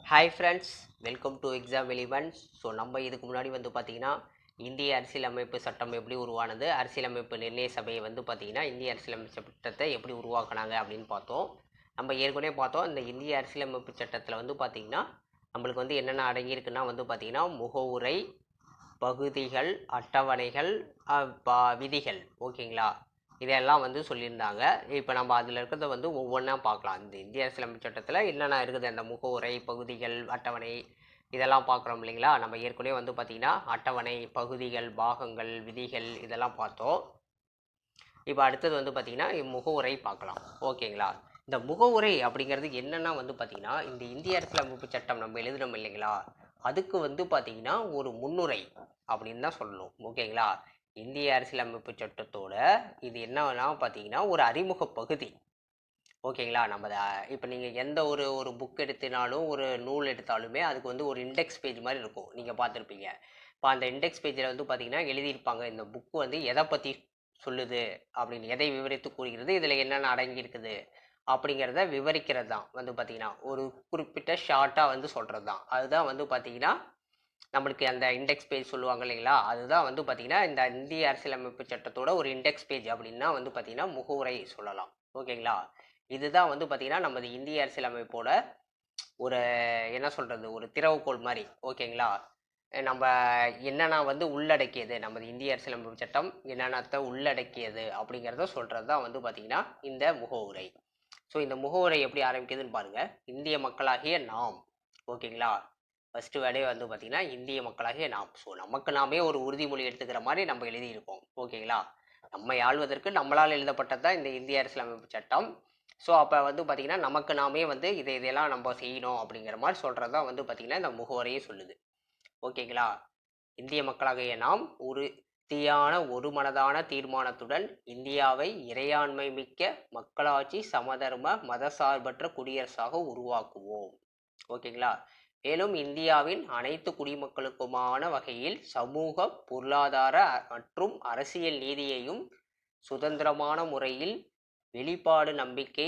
Hi friends, welcome to exam elements. So நம்ம இதுக்கு முன்னாடி பார்த்தீங்கன்னா இந்திய அரசியலமைப்பு சட்டம் எப்படி உருவானது, அரசியலமைப்பு நிர்ணய சபையை பார்த்தீங்கன்னா இந்திய அரசியலமைப்பு சட்டத்தை எப்படி உருவாக்குனாங்க அப்படின்னு பார்த்தோம். நம்ம ஏற்கனவே பார்த்தோம். இந்த இந்திய அரசியலமைப்பு சட்டத்தில் பார்த்தீங்கன்னா நம்மளுக்கு என்னென்ன அடங்கியிருக்குன்னா பார்த்தீங்கன்னா முகவுரை, பகுதிகள், அட்டவணைகள், விதிகள். ஓகேங்களா? இதெல்லாம் சொல்லியிருந்தாங்க. இப்போ நம்ம அதில் இருக்கிறத ஒவ்வொன்றா பார்க்கலாம். இந்த இந்திய அரசியலமைப்பு சட்டத்தில் என்னென்ன இருக்குது, அந்த முகவுரை, பகுதிகள், அட்டவணை, இதெல்லாம் பார்க்குறோம் இல்லைங்களா? நம்ம ஏற்கனவே பார்த்திங்கன்னா அட்டவணை, பகுதிகள், பாகங்கள், விதிகள் இதெல்லாம் பார்த்தோம். இப்போ அடுத்தது பார்த்திங்கன்னா முகவுரை பார்க்கலாம். ஓகேங்களா? இந்த முகவுரை அப்படிங்கிறது என்னென்னா பார்த்திங்கன்னா இந்த இந்திய அரசியலமைப்பு சட்டம் நம்ம எழுதுனோம் இல்லைங்களா, அதுக்கு பார்த்திங்கன்னா ஒரு முன்னுரை அப்படின்னு தான் சொல்லணும். ஓகேங்களா? இந்திய அரசியலமைப்பு சட்டத்தோட இது என்னன்னா பார்த்தீங்கன்னா ஒரு அறிமுக பகுதி. ஓகேங்களா? நம்ம இப்போ நீங்கள் எந்த ஒரு புக் எடுத்தினாலும், ஒரு நூல் எடுத்தாலுமே அதுக்கு ஒரு இண்டெக்ஸ் பேஜ் மாதிரி இருக்கும். நீங்கள் பார்த்துருப்பீங்க. இப்போ அந்த இண்டெக்ஸ் பேஜில் பார்த்தீங்கன்னா எழுதியிருப்பாங்க, இந்த புக்கு எதை பற்றி சொல்லுது அப்படின்னு, எதை விவரித்து கூறுகிறது, இதில் என்னென்ன அடங்கியிருக்குது அப்படிங்கிறத விவரிக்கிறது தான் பார்த்தீங்கன்னா ஒரு குறிப்பிட்ட ஷார்ட்டாக சொல்கிறது தான். அதுதான் பார்த்தீங்கன்னா நம்மளுக்கு அந்த இண்டெக்ஸ் பேஜ் சொல்லுவாங்க இல்லைங்களா, அதுதான் பார்த்தீங்கன்னா இந்த இந்திய அரசியலமைப்பு சட்டத்தோட ஒரு இண்டெக்ஸ் பேஜ் அப்படின்னா பார்த்தீங்கன்னா முகவுரை சொல்லலாம். ஓகேங்களா? இதுதான் பார்த்தீங்கன்னா நமது இந்திய அரசியலமைப்போட ஒரு என்ன சொல்கிறது, ஒரு திறவுகோல் மாதிரி. ஓகேங்களா? நம்ம என்னென்ன உள்ளடக்கியது, நமது இந்திய அரசியலமைப்பு சட்டம் என்னென்னத்தை உள்ளடக்கியது அப்படிங்கிறத சொல்கிறது தான் பார்த்தீங்கன்னா இந்த முகவுரை. ஸோ இந்த முகவுரை எப்படி ஆரம்பிக்குதுன்னு பாருங்கள். இந்திய மக்களாகிய நாம். ஓகேங்களா? ஃபஸ்ட்டு வேர்டே பார்த்தீங்கன்னா இந்திய மக்களாகிய நாம். ஸோ நமக்கு நாமே ஒரு உறுதிமொழி எடுத்துக்கிற மாதிரி நம்ம எழுதியிருக்கோம். ஓகேங்களா? நம்மை ஆள்வதற்கு நம்மளால் எழுதப்பட்டது தான் இந்த இந்திய அரசியலமைப்பு சட்டம். ஸோ அப்போ பார்த்தீங்கன்னா நமக்கு நாமே இதையெல்லாம் நம்ம செய்யணும் அப்படிங்கிற மாதிரி சொல்கிறது தான் பார்த்தீங்கன்னா இந்த முகவரையே சொல்லுது. ஓகேங்களா? இந்திய மக்களாகிய நாம் உறுதியான ஒரு மனதான தீர்மானத்துடன் இந்தியாவை இறையாண்மை மிக்க மக்களாட்சி சமதர்ம மதசார்பற்ற குடியரசாக உருவாக்குவோம். ஓகேங்களா? மேலும் இந்தியாவின் அனைத்து குடிமக்களுக்குமான வகையில் சமூக, பொருளாதார மற்றும் அரசியல் நீதியையும் சுதந்திரமான முறையில் வெளிப்பாடு, நம்பிக்கை,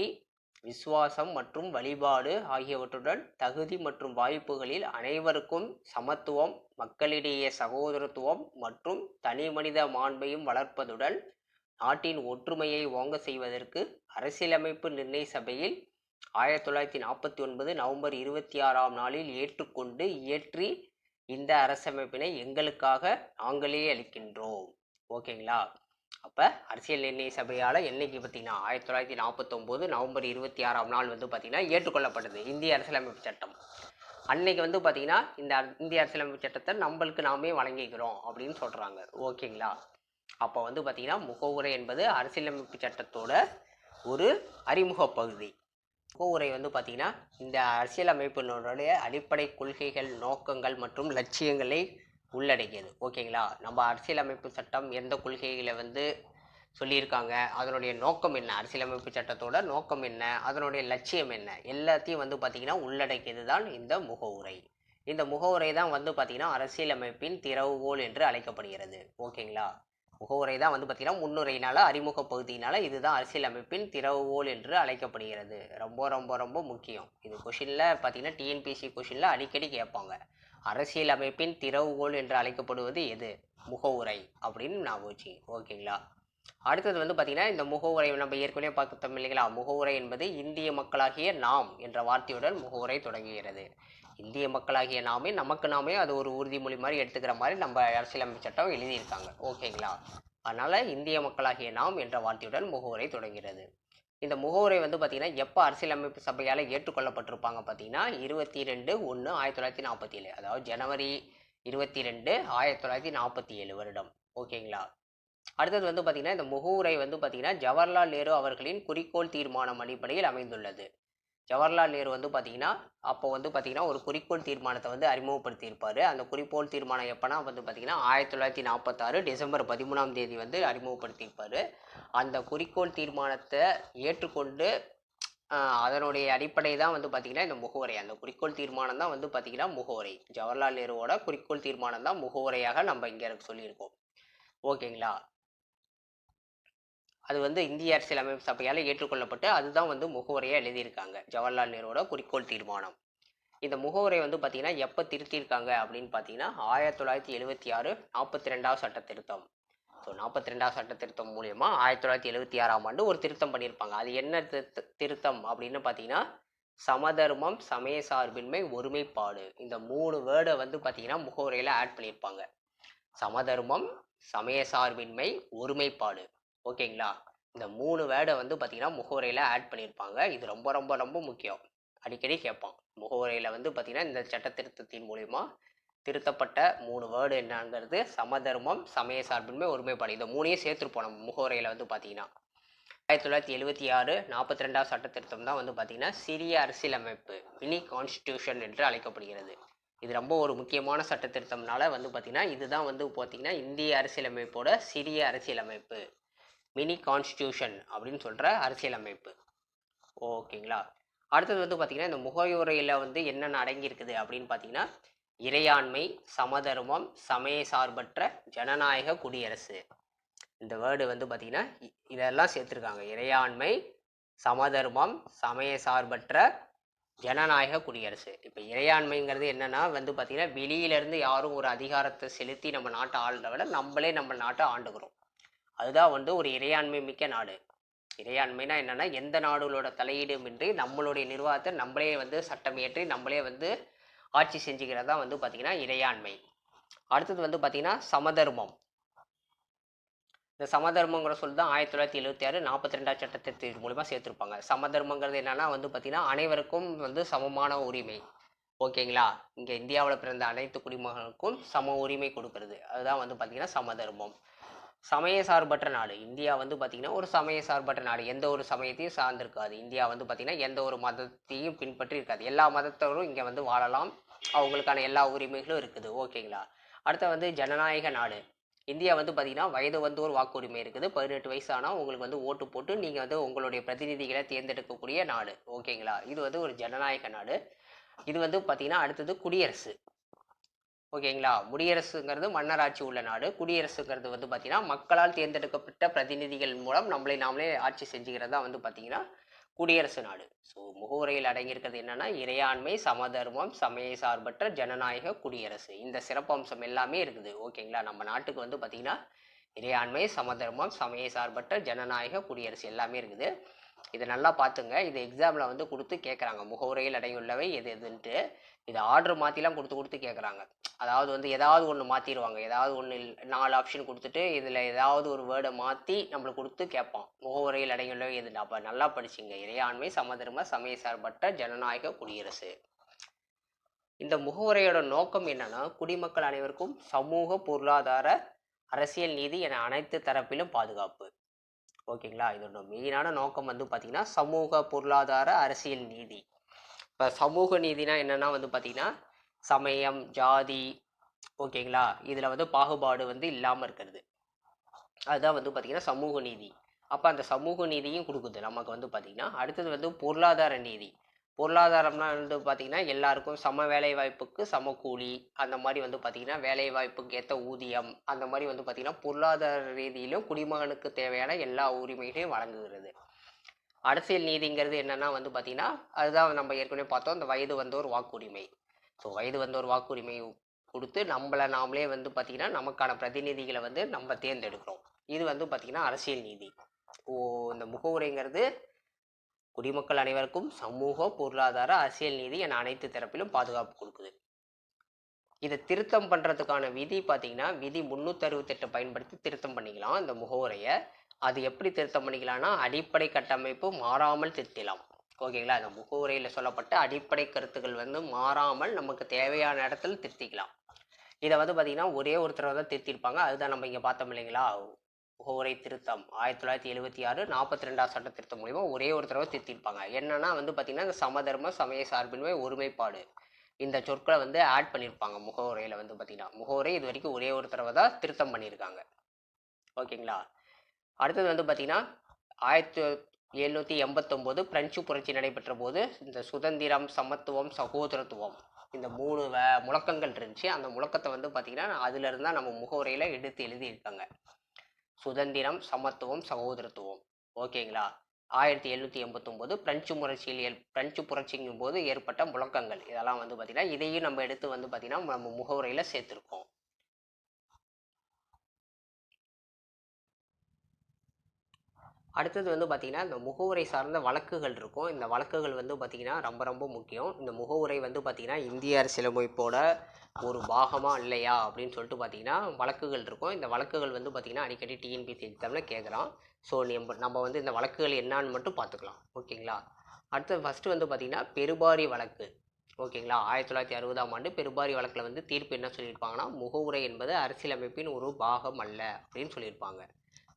விசுவாசம் மற்றும் வழிபாடு ஆகியவற்றுடன் தகுதி மற்றும் வாய்ப்புகளில் அனைவருக்கும் சமத்துவம், மக்களிடையே சகோதரத்துவம் மற்றும் தனிமனித மாண்பையும் வளர்ப்பதுடன் நாட்டின் ஒற்றுமையை ஓங்க செய்வதற்கு அரசியலமைப்பு நிர்ணய சபையில் 1949 நவம்பர் 26ஆம் நாளில் ஏற்றுக்கொண்டு இயற்றி இந்த அரசமைப்பினை எங்களுக்காக நாங்களே அளிக்கின்றோம். ஓகேங்களா? அப்போ அரசியல் நிர்ணய சபையால் என்னைக்கு பார்த்தீங்கன்னா 1949 நவம்பர் 26ஆம் நாள் பார்த்தீங்கன்னா ஏற்றுக்கொள்ளப்பட்டது இந்திய அரசியலமைப்பு சட்டம். அன்னைக்கு பார்த்தீங்கன்னா இந்த இந்திய அரசியலமைப்பு சட்டத்தை நம்மளுக்கு நாமே வழங்கிக்கிறோம் அப்படின்னு சொல்கிறாங்க. ஓகேங்களா? அப்போ பார்த்தீங்கன்னா முகவுரை என்பது அரசியலமைப்பு சட்டத்தோட ஒரு அறிமுக பகுதி. முகவுரை பார்த்தீங்கன்னா இந்த அரசியலமைப்பினுடைய அடிப்படை கொள்கைகள், நோக்கங்கள் மற்றும் லட்சியங்களை உள்ளடக்கியது. ஓகேங்களா? நம்ம அரசியலமைப்பு சட்டம் எந்த கொள்கைகளை சொல்லியிருக்காங்க, அதனுடைய நோக்கம் என்ன, அரசியலமைப்பு சட்டத்தோட நோக்கம் என்ன, அதனுடைய லட்சியம் என்ன, எல்லாத்தையும் பார்த்தீங்கன்னா உள்ளடக்கியது தான் இந்த முகவுரை. இந்த முகவுரை தான் பார்த்தீங்கன்னா அரசியலமைப்பின் திறவுகோல் என்று அழைக்கப்படுகிறது. ஓகேங்களா? முகவுரை தான் பார்த்தீங்கன்னா முன்னுரையினால், அறிமுக பகுதியினால் இதுதான் அரசியலமைப்பின் திறவுகோல் என்று அழைக்கப்படுகிறது. ரொம்ப ரொம்ப ரொம்ப முக்கியம். இது கொஷினில் பார்த்தீங்கன்னா டிஎன்பிஎஸ்சி கொஷினில் அடிக்கடி கேட்பாங்க. அரசியலமைப்பின் திறவுகோல் என்று அழைக்கப்படுவது எது? முகவுரை அப்படின்னு ஞாபகம் வச்சுங்க. ஓகேங்களா? அடுத்தது பார்த்தீங்கன்னா இந்த முகவுரை நம்ம ஏற்கனவே பார்த்தோம் இல்லைங்களா, முகவுரை என்பது இந்திய மக்களாகிய நாம் என்ற வார்த்தையுடன் முகவுரை தொடங்குகிறது. இந்திய மக்களாகிய நாமே நமக்கு நாமே அது ஒரு உறுதிமொழி மாதிரி எடுத்துக்கிற மாதிரி நம்ம அரசியலமைப்பு சட்டம் எழுதியிருக்காங்க. ஓகேங்களா? அதனால் இந்திய மக்களாகிய நாம் என்ற வார்த்தையுடன் முகவுரை தொடங்கிறது. இந்த முகவுரை பார்த்தீங்கன்னா எப்போ அரசியலமைப்பு சபையால் ஏற்றுக்கொள்ளப்பட்டிருப்பாங்க பார்த்தீங்கன்னா 22/1/1947, அதாவது ஜனவரி 22, 1947 வருடம். ஓகேங்களா? அடுத்தது பார்த்தீங்கன்னா இந்த முகவுரை பார்த்தீங்கன்னா ஜவஹர்லால் நேரு அவர்களின் குறிக்கோள் தீர்மானம் அடிப்படையில் அமைந்துள்ளது. ஜவஹர்லால் நேரு பார்த்தீங்கன்னா அப்போ பார்த்தீங்கன்னா ஒரு குறிக்கோள் தீர்மானத்தை அறிமுகப்படுத்தியிருப்பார். அந்த குறிக்கோள் தீர்மானம் எப்போனா பார்த்தீங்கன்னா 1946 டிசம்பர் 13ஆம் தேதி அறிமுகப்படுத்தியிருப்பார். அந்த குறிக்கோள் தீர்மானத்தை ஏற்றுக்கொண்டு அதனுடைய அடிப்படை தான் பார்த்தீங்கன்னா இந்த முகவுரை. அந்த குறிக்கோள் தீர்மானம் தான் பார்த்தீங்கன்னா முகவுரை. ஜவஹர்லால் நேருவோட குறிக்கோள் தீர்மானம் தான் முகவுரையாக நம்ம இங்கே சொல்லியிருக்கோம். ஓகேங்களா? அது இந்திய அரசியலமைப்பு சபையால் ஏற்றுக்கொள்ளப்பட்டு அதுதான் முகவுரையாக எழுதியிருக்காங்க. ஜவஹர்லால் நேருவோட குறிக்கோள் தீர்மானம். இந்த முகவுரை வந்து பார்த்தீங்கன்னா எப்போ திருத்தியிருக்காங்க அப்படின்னு பார்த்தீங்கன்னா 1976 42வது சட்ட திருத்தம். ஸோ 42வது சட்ட திருத்தம் மூலியமா 1976ஆம் ஆண்டு ஒரு திருத்தம் பண்ணியிருப்பாங்க. அது என்ன திருத்தம் அப்படின்னு பார்த்தீங்கன்னா சமதர்மம், சமய சார்பின்மை, ஒருமைப்பாடு. இந்த 3 வேர்டை வந்து பார்த்தீங்கன்னா முகவுரையில் ஆட் பண்ணியிருப்பாங்க. சமதர்மம், சமய சார்பின்மை, ஒருமைப்பாடு. ஓகேங்களா? இந்த 3 வேர்டை வந்து பார்த்தீங்கன்னா முகவுரையில் ஆட் பண்ணியிருப்பாங்க. இது ரொம்ப ரொம்ப ரொம்ப முக்கியம். அடிக்கடி கேட்பான். முகவுரையில் வந்து பார்த்தீங்கன்னா இந்த சட்ட திருத்தத்தின் மூலிமா திருத்தப்பட்ட 3 வேர்டு என்னங்கிறது சமதர்மம், சமய சார்பின்மை, ஒருமைப்பாடு. இந்த 3ஐயும் சேர்த்துருப்போம் நம்ம முகவுரையில் வந்து பார்த்தீங்கன்னா 1976 42வது சட்ட திருத்தம் தான் வந்து பார்த்தீங்கன்னா சிறிய அரசியலமைப்பு மினி கான்ஸ்டியூஷன் என்று அழைக்கப்படுகிறது. இது ரொம்ப ஒரு முக்கியமான சட்ட திருத்தம்னால வந்து பார்த்தீங்கன்னா இதுதான் வந்து பார்த்தீங்கன்னா இந்திய அரசியலமைப்போட சிறிய அரசியலமைப்பு மினி கான்ஸ்டியூஷன் அப்படின்னு சொல்கிற அரசியலமைப்பு. ஓகேங்களா? அடுத்தது வந்து பார்த்தீங்கன்னா இந்த முகவுரையில் வந்து என்னென்ன அடங்கியிருக்குது அப்படின்னு பார்த்தீங்கன்னா இறையாண்மை, சமதர்மம், சமய சார்பற்ற ஜனநாயக குடியரசு. இந்த வேர்டு வந்து பார்த்தீங்கன்னா இதெல்லாம் சேர்த்துருக்காங்க. இறையாண்மை, சமதர்மம், சமய சார்பற்ற ஜனநாயக குடியரசு. இப்போ இறையாண்மைங்கிறது என்னன்னா வந்து பார்த்தீங்கன்னா வெளியிலேருந்து யாரும் ஒரு அதிகாரத்தை செலுத்தி நம்ம நாட்டை ஆள்றத விட நம்மளே நம்ம நாட்டை ஆண்டுக்கிறோம். அதுதான் வந்து ஒரு இறையாண்மை மிக்க நாடு. இறையாண்மைனா என்னன்னா எந்த நாடுகளோட தலையீடுமின்றி நம்மளுடைய நிர்வாகத்தை நம்மளே வந்து சட்டம் இயற்றி நம்மளே வந்து ஆட்சி செஞ்சுக்கிறதா வந்து பார்த்தீங்கன்னா இறையாண்மை. அடுத்தது வந்து பார்த்தீங்கன்னா சமதர்மம். இந்த சமதர்மங்கிற சொல் தான் 1976 42வது சட்ட திருத்தத்தின் மூலிமா சேர்த்துருப்பாங்க. சமதர்மங்கிறது என்னன்னா வந்து பார்த்தீங்கன்னா அனைவருக்கும் வந்து சமமான உரிமை. ஓகேங்களா? இங்கே இந்தியாவில் பிறந்த அனைத்து குடிமகனுக்கும் சம உரிமை கொடுக்கறது. அதுதான் வந்து பார்த்தீங்கன்னா சமதர்மம். சமய சார்பற்ற நாடு. இந்தியா வந்து பார்த்தீங்கன்னா ஒரு சமய சார்பற்ற நாடு. எந்த ஒரு சமயத்தையும் சார்ந்திருக்காது. இந்தியா வந்து பார்த்தீங்கன்னா எந்த ஒரு மதத்தையும் பின்பற்றி இருக்காது. எல்லா மதத்தவரும் இங்கே வந்து வாழலாம். அவங்களுக்கான எல்லா உரிமைகளும் இருக்குது. ஓகேங்களா? அடுத்து வந்து ஜனநாயக நாடு. இந்தியா வந்து பார்த்தீங்கன்னா வயது வந்தோர் வாக்குரிமை இருக்குது. 18 வயசு ஆனால் உங்களுக்கு வந்து ஓட்டு போட்டு நீங்கள் வந்து உங்களுடைய பிரதிநிதிகளை தேர்ந்தெடுக்கக்கூடிய நாடு. ஓகேங்களா? இது வந்து ஒரு ஜனநாயக நாடு. இது வந்து பார்த்தீங்கன்னா அடுத்தது குடியரசு. ஓகேங்களா? முடியரசுங்கிறது மன்னராட்சி உள்ள நாடு. குடியரசுங்கிறது வந்து பார்த்தீங்கன்னா மக்களால் தேர்ந்தெடுக்கப்பட்ட பிரதிநிதிகள் மூலம் நாமளே ஆட்சி செஞ்சுக்கிறதா வந்து பார்த்தீங்கன்னா குடியரசு நாடு. ஸோ முகவுரையில் அடங்கியிருக்கிறது என்னன்னா இறையாண்மை, சமதர்மம், சமய சார்பற்ற ஜனநாயக குடியரசு. இந்த சிறப்பம்சம் எல்லாமே இருக்குது. ஓகேங்களா? நம்ம நாட்டுக்கு வந்து பார்த்தீங்கன்னா இறையாண்மை, சமதர்மம், சமய சார்பற்ற ஜனநாயக குடியரசு எல்லாமே இருக்குது. இதை நல்லா பார்த்துங்க. இது எக்ஸாமில் வந்து கொடுத்து கேட்குறாங்க. முகவுரையில் அடங்கியுள்ளவை எது எதுன்ட்டு. இதை ஆர்டர் மாற்றிலாம் கொடுத்து கேட்குறாங்க. அதாவது வந்து ஏதாவது ஒன்று மாற்றிடுவாங்க. ஏதாவது ஒன்று 4 ஆப்ஷன் கொடுத்துட்டு இதில் ஏதாவது ஒரு வேர்டை மாற்றி நம்மளுக்கு கொடுத்து கேட்பான். முகவுரையில் அடங்கியுள்ளவை எது? அப்போ நல்லா படிச்சுங்க. இறையாண்மை, சமதர்ம, சமய சார்பற்ற ஜனநாயக குடியரசு. இந்த முகவுரையோட நோக்கம் என்னன்னா குடிமக்கள் அனைவருக்கும் சமூக, பொருளாதார, அரசியல் நீதி என அனைத்து தரப்பிலும் பாதுகாப்பு. ஓகேங்களா? இதோட மெயினான நோக்கம் வந்து பார்த்தீங்கன்னா சமூக, பொருளாதார, அரசியல் நீதி. இப்போ சமூக நீதினா என்னன்னா வந்து பார்த்தீங்கன்னா சமயம், ஜாதி, ஓகேங்களா, இதில் வந்து பாகுபாடு வந்து இல்லாமல் இருக்கிறது. அதுதான் வந்து பார்த்தீங்கன்னா சமூக நீதி. அப்போ அந்த சமூக நீதியும் கொடுக்குது நமக்கு வந்து பார்த்தீங்கன்னா. அடுத்தது வந்து பொருளாதார நீதி. பொருளாதாரம்னா வந்து பார்த்தீங்கன்னா எல்லாருக்கும் சம வேலை வாய்ப்புக்கு சம கூலி, அந்த மாதிரி வந்து பார்த்தீங்கன்னா வேலை வாய்ப்புக்கு ஏற்ற ஊதியம், அந்த மாதிரி வந்து பார்த்தீங்கன்னா பொருளாதார ரீதியிலும் குடிமகனுக்கு தேவையான எல்லா உரிமைகளையும் வழங்குகிறது. அரசியல் நீதிங்கிறது என்னன்னா வந்து பார்த்தீங்கன்னா அதுதான் நம்ம ஏற்கனவே பார்த்தோம், இந்த வயது வந்தோர் வாக்குரிமை. ஸோ வயது வந்தோர் வாக்குரிமை கொடுத்து நம்மளை நாமளே வந்து பார்த்தீங்கன்னா நமக்கான பிரதிநிதிகளை வந்து நம்ம தேர்ந்தெடுக்கிறோம். இது வந்து பார்த்தீங்கன்னா அரசியல் நீதி. இந்த முகவுரைங்கிறது குடிமக்கள் அனைவருக்கும் சமூக, பொருளாதார, அரசியல் நீதி என அனைத்து தரப்பிலும் பாதுகாப்பு கொடுக்குது. இதை திருத்தம் பண்ணுறதுக்கான விதி பார்த்தீங்கன்னா விதி 368 பயன்படுத்தி திருத்தம் பண்ணிக்கலாம் இந்த முகவுரையை. அது எப்படி திருத்தம் பண்ணிக்கலாம்னா அடிப்படை கட்டமைப்பு மாறாமல் திருத்தலாம். ஓகேங்களா? இந்த முகவுரையில் சொல்லப்பட்ட அடிப்படை கருத்துக்கள் வந்து மாறாமல் நமக்கு தேவையான இடத்துல திருத்திக்கலாம். இதை வந்து பார்த்தீங்கன்னா ஒரே ஒரு தடவை தான் திருத்திருப்பாங்க. அதுதான் நம்ம இங்கே பார்த்தோம் இல்லைங்களா? முகவுரை திருத்தம் 1976 42வது சட்ட திருத்தம் மூலிமா ஒரே ஒரு தடவை திருத்திருப்பாங்க. என்னன்னா வந்து பார்த்தீங்கன்னா இந்த சமதர்ம, சமய சார்பின்மை, ஒருமைப்பாடு இந்த சொற்களை வந்து ஆட் பண்ணியிருப்பாங்க முகவுரையில் வந்து பார்த்தீங்கன்னா. முகவுரை இது வரைக்கும் ஒரே ஒரு தடவை தான் திருத்தம் பண்ணியிருக்காங்க. ஓகேங்களா? அடுத்தது வந்து பார்த்தீங்கன்னா 1789 பிரெஞ்சு புரட்சி நடைபெற்ற போது இந்த சுதந்திரம், சமத்துவம், சகோதரத்துவம் இந்த 3 முழக்கங்கள் இருந்துச்சு. அந்த முழக்கத்தை வந்து பார்த்தீங்கன்னா அதுலேருந்து தான் நம்ம முகவுரையில் எடுத்து எழுதியிருக்காங்க. சுதந்திரம், சமத்துவம், சகோதரத்துவம். ஓகேங்களா? 1789 பிரெஞ்சு புரட்சிங்கும் போது ஏற்பட்ட முழக்கங்கள் இதெல்லாம் வந்து பார்த்தீங்கன்னா இதையும் நம்ம எடுத்து வந்து பார்த்தீங்கன்னா நம்ம முகவுரையில் சேர்த்துருக்கோம். அடுத்தது வந்து பார்த்திங்கன்னா இந்த முகவுரை சார்ந்த வழக்குகள் இருக்கும். இந்த வழக்குகள் வந்து பார்த்திங்கன்னா ரொம்ப ரொம்ப முக்கியம். இந்த முகவுரை வந்து பார்த்திங்கன்னா இந்திய அரசியலமைப்போட ஒரு பாகமா இல்லையா அப்படின்னு சொல்லிட்டு பார்த்திங்கன்னா வழக்குகள் இருக்கும். இந்த வழக்குகள் வந்து பார்த்திங்கன்னா அடிக்கடி டிஎன்பிஎஸ்சி எக்ஸாமில் கேட்குறான். ஸோ நம்ம வந்து இந்த வழக்குகள் என்னான்னு மட்டும் பார்த்துக்கலாம். ஓகேங்களா. அடுத்தது ஃபஸ்ட்டு வந்து பார்த்திங்கன்னா பெருபாரி வழக்கு. ஓகேங்களா. 1960ஆம் ஆண்டு பெருபாரி வழக்கில் வந்து தீர்ப்பு என்ன சொல்லியிருப்பாங்கன்னா, முகவுரை என்பது அரசியலமைப்பின் ஒரு பாகம் அல்ல அப்படின்னு சொல்லியிருப்பாங்க.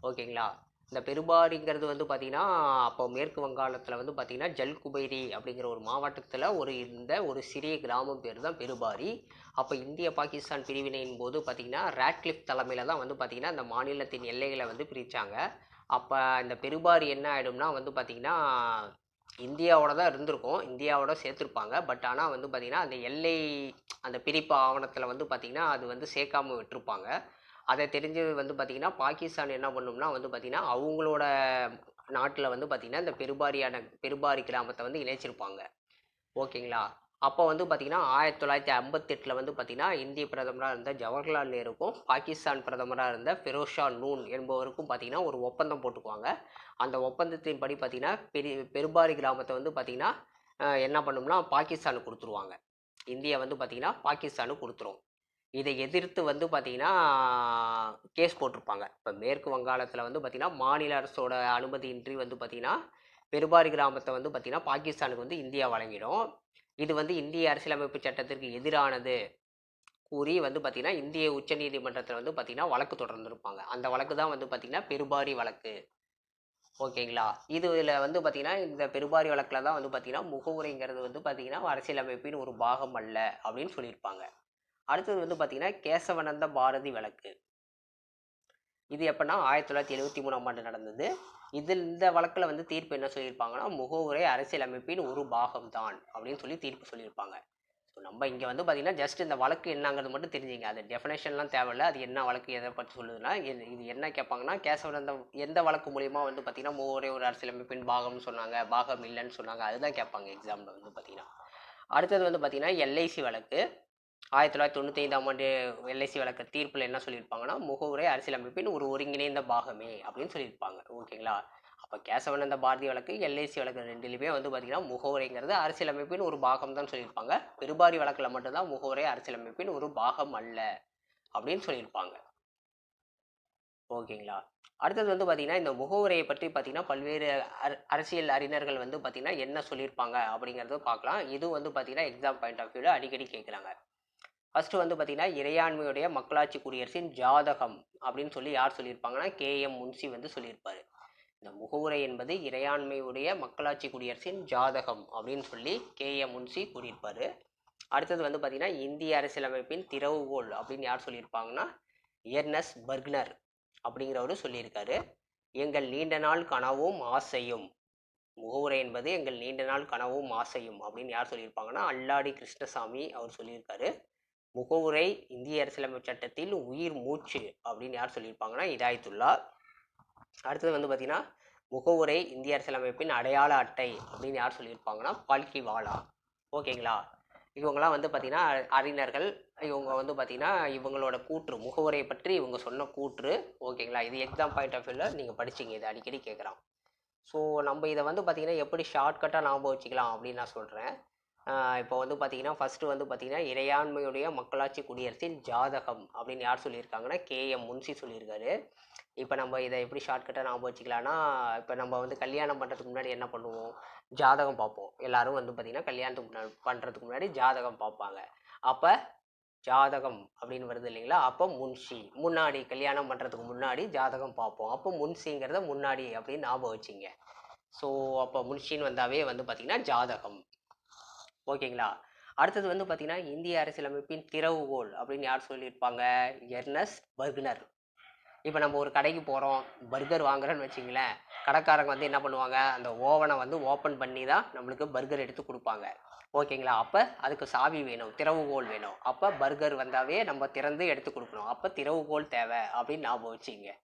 ஓகேங்களா. இந்த பெருபாரிங்கிறது வந்து பார்த்திங்கன்னா அப்போ மேற்கு வங்காளத்தில் வந்து பார்த்திங்கன்னா ஜல்குபைரி அப்படிங்கிற ஒரு மாவட்டத்தில் ஒரு சிறிய கிராமம் பேர் தான் பெருபாரி. அப்போ இந்திய பாகிஸ்தான் பிரிவினையின் போது பார்த்திங்கன்னா ராட்க்ளிஃப் தலைமையில் தான் வந்து பார்த்திங்கன்னா அந்த மாநிலத்தின் எல்லைகளை வந்து பிரித்தாங்க. அப்போ இந்த பெருபாரி என்ன ஆகிடும்னா வந்து பார்த்திங்கன்னா இந்தியாவோட தான் இருந்திருக்கும், இந்தியாவோட சேர்த்துருப்பாங்க. பட் ஆனால் வந்து பார்த்திங்கன்னா அந்த பிரிப்பு ஆவணத்தில் வந்து பார்த்திங்கன்னா அது வந்து சேர்க்காம விட்டுருப்பாங்க. அதை தெரிஞ்சு வந்து பார்த்திங்கன்னா பாகிஸ்தான் என்ன பண்ணும்னா வந்து பார்த்திங்கன்னா அவங்களோட நாட்டில் வந்து பார்த்திங்கன்னா இந்த பெருபாரி கிராமத்தை வந்து இணைச்சிருப்பாங்க. ஓகேங்களா. அப்போ வந்து பார்த்திங்கன்னா 1958 வந்து பார்த்திங்கன்னா இந்திய பிரதமராக இருந்த ஜவஹர்லால் நேருக்கும் பாகிஸ்தான் பிரதமராக இருந்த ஃபெரோஷா நூன் என்பவருக்கும் பார்த்திங்கன்னா ஒரு ஒப்பந்தம் போட்டுக்குவாங்க. அந்த ஒப்பந்தத்தின் படி பார்த்திங்கன்னா பெருபாரி கிராமத்தை வந்து பார்த்திங்கன்னா என்ன பண்ணும்னா பாகிஸ்தானுக்கு கொடுத்துருவாங்க. இந்தியா வந்து பார்த்திங்கன்னா பாகிஸ்தானுக்கு கொடுத்துரும். இதை எதிர்த்து வந்து பார்த்திங்கன்னா கேஸ் போட்டிருப்பாங்க. இப்போ மேற்கு வங்காளத்தில் வந்து பார்த்திங்கன்னா மாநில அரசோட அனுமதியின்றி வந்து பார்த்திங்கன்னா பெருபாரி கிராமத்தை வந்து பார்த்திங்கன்னா பாகிஸ்தானுக்கு வந்து இந்தியா வழங்கிடும். இது வந்து இந்திய அரசியலமைப்பு சட்டத்திற்கு எதிரானது கூறி வந்து பார்த்திங்கன்னா இந்திய உச்சநீதிமன்றத்தில் வந்து பார்த்திங்கன்னா வழக்கு தொடர்ந்துருப்பாங்க. அந்த வழக்கு தான் வந்து பார்த்திங்கன்னா பெருபாரி வழக்கு. ஓகேங்களா. இதில் வந்து பார்த்திங்கன்னா இந்த பெருபாரி வழக்கில் தான் வந்து பார்த்திங்கன்னா முகவுரைங்கிறது வந்து பார்த்திங்கன்னா அரசியலமைப்பின் ஒரு பாகம் அல்ல அப்படின்னு சொல்லியிருப்பாங்க. அடுத்தது வந்து பார்த்திங்கன்னா கேசவனந்த பாரதி வழக்கு. இது எப்போனா 1973ஆம் ஆண்டு நடந்தது. இந்த வழக்கில் வந்து தீர்ப்பு என்ன சொல்லியிருப்பாங்கன்னா, முகவுரை அரசியலமைப்பின் ஒரு பாகம் தான் அப்படின்னு சொல்லி தீர்ப்பு சொல்லியிருப்பாங்க. ஸோ நம்ம இங்கே வந்து பார்த்திங்கன்னா ஜஸ்ட் இந்த வழக்கு என்னங்கிறது மட்டும் தெரிஞ்சுங்க. அது டெஃபினேஷன்லாம் தேவையில்லை. அது என்ன வழக்கு எதை பற்றி சொல்லுதுன்னா இது என்ன கேட்பாங்கன்னா, கேசவனந்தம் எந்த வழக்கு மூலிமா வந்து பார்த்திங்கன்னா முகவுரை ஒரு அரசியலமைப்பின் பாகம்னு சொன்னாங்க, பாகம் இல்லைன்னு சொன்னாங்க, அதுதான் கேட்பாங்க எக்ஸாமில் வந்து பார்த்திங்கன்னா. அடுத்தது வந்து பார்த்திங்கன்னா எல்ஐசி வழக்கு. 1995ஆம் ஆண்டு எல்ஐசி வழக்கு தீர்ப்பில் என்ன சொல்லியிருப்பாங்கன்னா, முகவுரை அரசியலமைப்பின் ஒரு ஒருங்கிணைந்த பாகமே அப்படின்னு சொல்லியிருப்பாங்க. ஓகேங்களா. அப்போ கேசவனந்த பாரதி வழக்கு, எல்ஐசி வழக்கு ரெண்டுலையுமே வந்து பார்த்திங்கன்னா முகவுரைங்கிறது அரசியலமைப்பின் ஒரு பாகம் தான் சொல்லியிருப்பாங்க. பெருபாரி வழக்கில் மட்டும்தான் முகவுரை அரசியலமைப்பின் ஒரு பாகம் அல்ல அப்படின்னு சொல்லியிருப்பாங்க. ஓகேங்களா. அடுத்தது வந்து பார்த்திங்கன்னா இந்த முகவுரையை பற்றி பார்த்திங்கன்னா பல்வேறு அரசியல் அறிஞர்கள் வந்து பார்த்திங்கன்னா என்ன சொல்லியிருப்பாங்க அப்படிங்கிறத பார்க்கலாம். இதுவும் வந்து பார்த்திங்கன்னா எக்ஸாம் பாயிண்ட் ஆஃப் வியூவில் அடிக்கடி கேட்குறாங்க. ஃபஸ்ட்டு வந்து பார்த்திங்கன்னா இறையாண்மையுடைய மக்களாட்சி குடியரசின் ஜாதகம் அப்படின்னு சொல்லி யார் சொல்லியிருப்பாங்கன்னா கேஎம் முன்சி வந்து சொல்லியிருப்பார். இந்த முகவுரை என்பது இறையாண்மையுடைய மக்களாட்சி குடியரசின் ஜாதகம் அப்படின்னு சொல்லி கேஎம் முன்சி கூறியிருப்பார். அடுத்தது வந்து பார்த்திங்கன்னா இந்திய அரசியலமைப்பின் திறவுகோல் அப்படின்னு யார் சொல்லியிருப்பாங்கன்னா எர்னஸ் பர்க்னர் அப்படிங்கிறவரு சொல்லியிருக்காரு. எங்கள் நீண்ட நாள் கனவும் ஆசையும், முகவுரை என்பது எங்கள் நீண்ட நாள் கனவும் ஆசையும் அப்படின்னு யார் சொல்லியிருப்பாங்கன்னா அல்லாடி கிருஷ்ணசாமி அவர் சொல்லியிருக்காரு. முகவுரை இந்திய அரசியலமைப்பு சட்டத்தில் உயிர் மூச்சு அப்படின்னு யார் சொல்லியிருப்பாங்கன்னா இதாயத்துல்லா. அடுத்தது வந்து பார்த்திங்கன்னா முகவுரை இந்திய அரசியலமைப்பின் அடையாள அட்டை அப்படின்னு யார் சொல்லியிருப்பாங்கன்னா பால்கிவாலா. ஓகேங்களா. இவங்கெல்லாம் வந்து பார்த்திங்கன்னா அறிஞர்கள். இவங்க வந்து பார்த்திங்கன்னா இவங்களோட கூற்று, முகவுரையை பற்றி இவங்க சொன்ன கூற்று. ஓகேங்களா. இது எக்ஸாம் பாயிண்ட் ஆஃப் வியூவில் நீங்கள் படிச்சிங்க, இது அடிக்கடி கேட்குறான். ஸோ நம்ம இதை வந்து பார்த்திங்கன்னா எப்படி ஷார்ட்கட்டாக ஞாபகம் வச்சுக்கலாம் அப்படின்னு நான் சொல்கிறேன். இப்போ வந்து பார்த்திங்கன்னா ஃபஸ்ட்டு வந்து பார்த்திங்கன்னா இறையாண்மையுடைய மக்களாட்சி குடியரசின் ஜாதகம் அப்படின்னு யார் சொல்லியிருக்காங்கன்னா கேஎம் முன்சி சொல்லியிருக்காரு. இப்போ நம்ம இதை எப்படி ஷார்ட்கட்டாக ஞாபகம் வச்சுக்கலான்னா, இப்போ நம்ம வந்து கல்யாணம் பண்ணுறதுக்கு முன்னாடி என்ன பண்ணுவோம், ஜாதகம் பார்ப்போம். எல்லோரும் வந்து பார்த்திங்கன்னா கல்யாணத்துக்கு பண்ணுறதுக்கு முன்னாடி ஜாதகம் பார்ப்பாங்க. அப்போ ஜாதகம் அப்படின்னு வருது இல்லைங்களா, அப்போ முன்ஷி முன்னாடி கல்யாணம் பண்ணுறதுக்கு முன்னாடி ஜாதகம் பார்ப்போம். அப்போ முன்ஷிங்கிறத முன்னாடி அப்படின்னு ஞாபகம் வச்சிங்க. ஸோ அப்போ முன்ஷின்னு வந்தாவே வந்து பார்த்திங்கன்னா ஜாதகம். ஓகேங்களா. அடுத்தது வந்து பார்த்திங்கன்னா இந்திய அரசியலமைப்பின் திறவுகோல் அப்படின்னு யார் சொல்லியிருப்பாங்க, எர்னஸ் பர்க்னர். இப்போ நம்ம ஒரு கடைக்கு போகிறோம், பர்கர் வாங்குறோன்னு வச்சிங்களேன், கடைக்காரங்க வந்து என்ன பண்ணுவாங்க, அந்த ஓவனை வந்து ஓப்பன் பண்ணி தான் நம்மளுக்கு பர்கர் எடுத்து கொடுப்பாங்க. ஓகேங்களா. அப்போ அதுக்கு சாவி வேணும், திறவுகோல் வேணும். அப்போ பர்கர் வந்தாவே நம்ம திறந்து எடுத்து கொடுக்கணும். அப்போ திறவுகோல் தேவை அப்படின்னு ஞாபகம் வச்சுங்க.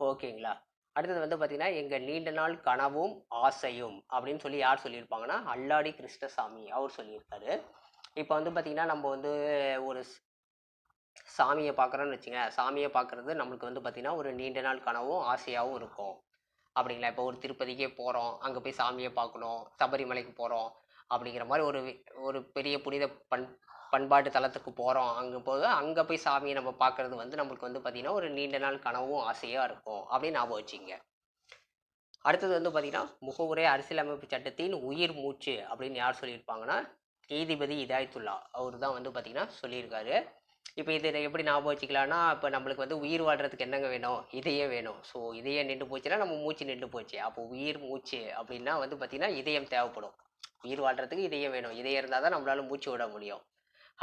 ஓகேங்களா. அடுத்தது வந்து பார்த்தீங்கன்னா எங்கள் நீண்ட நாள் கனவும் ஆசையும் அப்படின்னு சொல்லி யார் சொல்லியிருப்பாங்கன்னா அல்லாடி கிருஷ்ணசாமி அவர் சொல்லியிருக்காரு. இப்போ வந்து பார்த்தீங்கன்னா நம்ம வந்து ஒரு சாமியை பார்க்குறோன்னு வச்சுங்க, சாமியை பார்க்குறது நம்மளுக்கு வந்து பார்த்தீங்கன்னா ஒரு நீண்ட நாள் கனவும் ஆசையாகவும் இருக்கும் அப்படிங்களா. இப்போ ஒரு திருப்பதிக்கே போகிறோம், அங்கே போய் சாமியை பார்க்கணும், சபரிமலைக்கு போகிறோம் அப்படிங்கிற மாதிரி ஒரு பெரிய புனித பண்பாட்டு தலத்துக்கு போகிறோம். அங்கே போய் சாமியை நம்ம பார்க்குறது வந்து நம்மளுக்கு வந்து பார்த்திங்கன்னா ஒரு நீண்ட நாள் கனவும் ஆசையாக இருக்கும் அப்படின்னு ஞாபகம் வச்சுங்க. அடுத்தது வந்து பார்த்திங்கன்னா முகவுரை அரசியலமைப்பு சட்டத்தின் உயிர் மூச்சு அப்படின்னு யார் சொல்லியிருப்பாங்கன்னா நீதிபதி இதாயத்துல்லா அவர் தான் வந்து பார்த்திங்கன்னா சொல்லியிருக்காரு. இப்போ இதை எப்படி ஞாபகம் வச்சுக்கலாம்னா, இப்போ நம்மளுக்கு வந்து உயிர் வாழ்கிறதுக்கு என்னங்க வேணும்? இதயம் வேணும். ஸோ இதயம் நின்று போச்சுன்னா நம்ம மூச்சு நின்று போச்சு. அப்போ உயிர் மூச்சு அப்படின்னா வந்து பார்த்திங்கன்னா இதயம் தேவைப்படும். உயிர் வாழ்கிறதுக்கு இதயம் வேணும். இதயம் இருந்தால் தான் நம்மளால மூச்சு விட முடியும்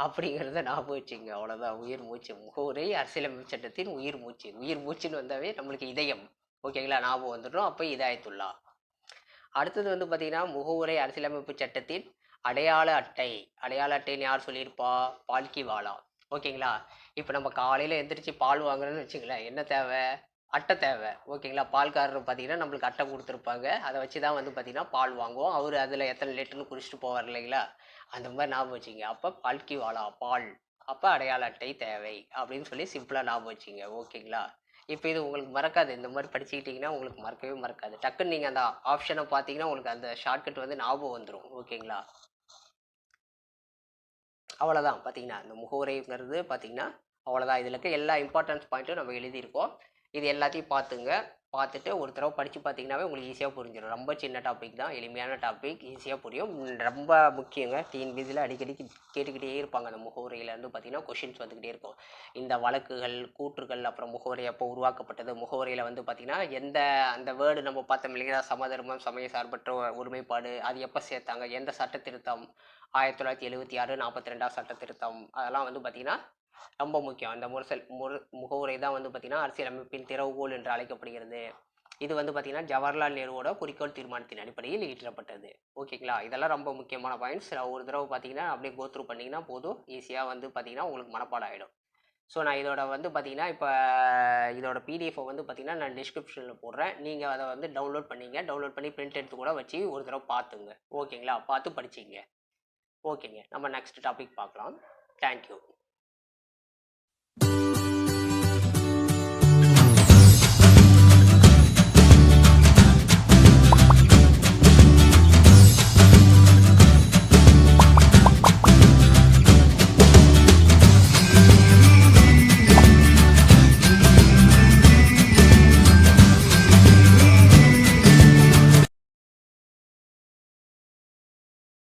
அப்படிங்கிறத ஞாபகம் வச்சுங்க. அவ்வளோதான் உயிர் மூச்சு. முகவுரை அரசியலமைப்பு சட்டத்தின் உயிர் மூச்சு. உயிர் மூச்சுன்னு வந்தாவே நம்மளுக்கு இதயம். ஓகேங்களா? ஞாபகம் வந்துடும். அப்போ இதாயத்துல்லா. அடுத்தது வந்து பார்த்திங்கன்னா முகவுரை அரசியலமைப்பு சட்டத்தின் அடையாள அட்டை. அடையாள அட்டைன்னு யார் சொல்லியிருப்பா? பால்கிவாலா. ஓகேங்களா? இப்போ நம்ம காலையில் எந்திரிச்சு பால் வாங்குறோன்னு வச்சுங்களேன், என்ன தேவை? அட்டை தேவை. ஓகேங்களா? பால்காரர் பார்த்தீங்கன்னா நம்மளுக்கு அட்டை கொடுத்துருப்பாங்க. அதை வச்சு தான் வந்து பார்த்தீங்கன்னா பால் வாங்குவோம். அவர் அதில் எத்தனை லிட்டர்னு குறிச்சிட்டு போவார் இல்லைங்களா? அந்த மாதிரி ஞாபகம் வச்சுங்க. அப்போ பால்கிவாலா பால், அப்போ அடையாள அட்டை தேவை அப்படின்னு சொல்லி சிம்பிளாக ஞாபகம் வச்சுங்க. ஓகேங்களா? இப்போ இது உங்களுக்கு மறக்காது. இந்த மாதிரி படிச்சுக்கிட்டிங்கன்னா உங்களுக்கு மறக்கவே மறக்காது. டக்குன்னு நீங்கள் அந்த ஆப்ஷனை பார்த்தீங்கன்னா உங்களுக்கு அந்த ஷார்ட்கட் வந்து ஞாபகம் வந்துடும். ஓகேங்களா? அவ்வளோதான். பார்த்தீங்கன்னா இந்த முகவுரைங்கிறது பார்த்தீங்கன்னா அவ்வளோதான். இதில் இருக்க எல்லா இம்பார்ட்டன்ஸ் பாயிண்ட்டும் நம்ம எழுதியிருக்கோம். இது எல்லாத்தையும் பார்த்துங்க. பார்த்துட்டு ஒரு தடவை படித்து பார்த்தீங்கன்னாவே உங்களுக்கு ஈஸியாக புரிஞ்சிடும். ரொம்ப சின்ன டாபிக் தான், எளிமையான டாபிக், ஈஸியாக புரியும். ரொம்ப முக்கியங்க. டிஎன்பிசியில் அடிக்கடி கேட்டுக்கிட்டே இருப்பாங்க. அந்த முகவுரையிலேருந்து பார்த்தீங்கன்னா கொஷின்ஸ் வந்துக்கிட்டே இருக்கும். இந்த வழக்குகள், கூற்றுகள், அப்புறம் முகவுரை எப்போ உருவாக்கப்பட்டது, முகவுரையில் வந்து பார்த்தீங்கன்னா அந்த வேர்டு நம்ம பார்த்தோம் இல்லைங்களா, சமதர்மம், சமய சார்பற்ற ஒருமைப்பாடு, அது எப்போ சேர்த்தாங்க, எந்த சட்ட திருத்தம், 1976 42ஆம் சட்ட திருத்தம், அதெல்லாம் வந்து பார்த்தீங்கன்னா ரொம்ப முக்கியம். அந்த முகவுரை தான் வந்து பார்த்தீங்கன்னா அரசியலமைப்பின் திறவுகோல் என்று அழைக்கப்படுகிறது. இது வந்து பார்த்தீங்கன்னா ஜவஹர்லால் நேருவோட குறிக்கோள் தீர்மானத்தின் அடிப்படையில் இயற்றப்பட்டது. ஓகேங்களா? இதெல்லாம் ரொம்ப முக்கியமான பாயிண்ட்ஸ். ஒரு தடவை பார்த்தீங்கன்னா அப்படியே கோத்ரூ பண்ணிங்கன்னா போதும், ஈஸியாக வந்து பார்த்தீங்கன்னா உங்களுக்கு மனப்பாடம் ஆகிடும். ஸோ நான் இதோட வந்து பார்த்தீங்கன்னா இப்போ இதோட பிடிஎஃபை வந்து பார்த்தீங்கன்னா நான் டிஸ்கிரிப்ஷனில் போடுறேன். நீங்கள் அதை வந்து டவுன்லோட் பண்ணிங்க. டவுன்லோட் பண்ணி பிரிண்ட் எடுத்து கூட வச்சு ஒரு தடவை பார்த்துங்க. ஓகேங்களா? பார்த்து படிச்சிங்க. ஓகேங்க. நம்ம நெக்ஸ்ட் டாபிக் பார்க்கலாம். தேங்க்யூ.